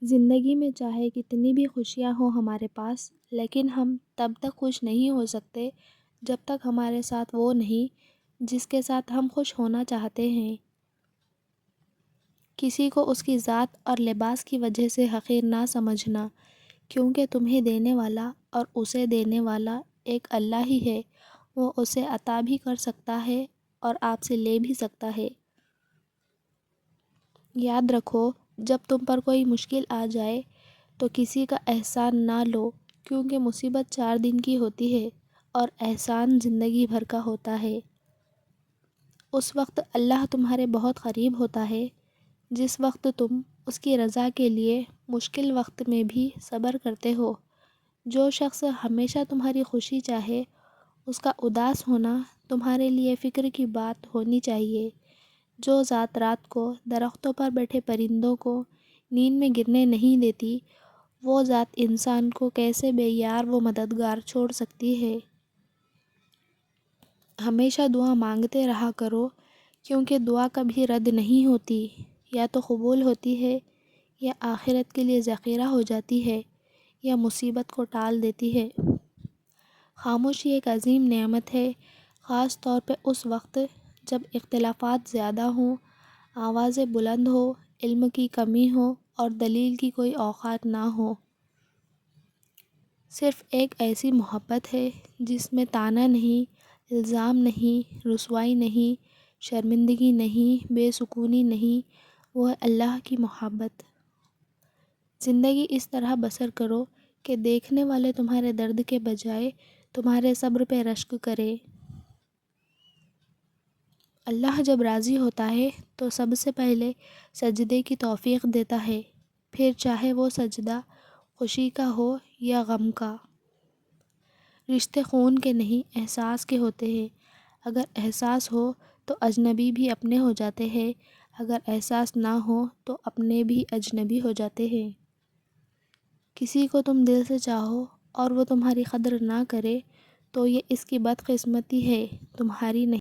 زندگی میں چاہے کتنی بھی خوشیاں ہوں ہمارے پاس، لیکن ہم تب تک خوش نہیں ہو سکتے جب تک ہمارے ساتھ وہ نہیں جس کے ساتھ ہم خوش ہونا چاہتے ہیں۔ کسی کو اس کی ذات اور لباس کی وجہ سے حقیر نہ سمجھنا، کیونکہ تمہیں دینے والا اور اسے دینے والا ایک اللہ ہی ہے۔ وہ اسے عطا بھی کر سکتا ہے اور آپ سے لے بھی سکتا ہے۔ یاد رکھو، جب تم پر کوئی مشکل آ جائے تو کسی کا احسان نہ لو، کیونکہ مصیبت 4 دن کی ہوتی ہے اور احسان زندگی بھر کا ہوتا ہے۔ اس وقت اللہ تمہارے بہت قریب ہوتا ہے جس وقت تم اس کی رضا کے لیے مشکل وقت میں بھی صبر کرتے ہو۔ جو شخص ہمیشہ تمہاری خوشی چاہے، اس کا اداس ہونا تمہارے لیے فکر کی بات ہونی چاہیے۔ جو ذات رات کو درختوں پر بیٹھے پرندوں کو نیند میں گرنے نہیں دیتی، وہ ذات انسان کو کیسے بے یار و مددگار چھوڑ سکتی ہے۔ ہمیشہ دعا مانگتے رہا کرو، کیونکہ دعا کبھی رد نہیں ہوتی، یا تو قبول ہوتی ہے، یا آخرت کے لیے ذخیرہ ہو جاتی ہے، یا مصیبت کو ٹال دیتی ہے۔ خاموشی ایک عظیم نعمت ہے، خاص طور پہ اس وقت جب اختلافات زیادہ ہوں، آوازیں بلند ہو، علم کی کمی ہو اور دلیل کی کوئی اوقات نہ ہو۔ صرف ایک ایسی محبت ہے جس میں طعنہ نہیں، الزام نہیں، رسوائی نہیں، شرمندگی نہیں، بے سکونی نہیں، وہ ہے اللہ کی محبت۔ زندگی اس طرح بسر کرو کہ دیکھنے والے تمہارے درد کے بجائے تمہارے صبر پہ رشک کرے۔ اللہ جب راضی ہوتا ہے تو سب سے پہلے سجدے کی توفیق دیتا ہے، پھر چاہے وہ سجدہ خوشی کا ہو یا غم کا۔ رشتے خون کے نہیں، احساس کے ہوتے ہیں۔ اگر احساس ہو تو اجنبی بھی اپنے ہو جاتے ہیں، اگر احساس نہ ہو تو اپنے بھی اجنبی ہو جاتے ہیں۔ کسی کو تم دل سے چاہو اور وہ تمہاری قدر نہ کرے تو یہ اس کی بدقسمتی ہے، تمہاری نہیں۔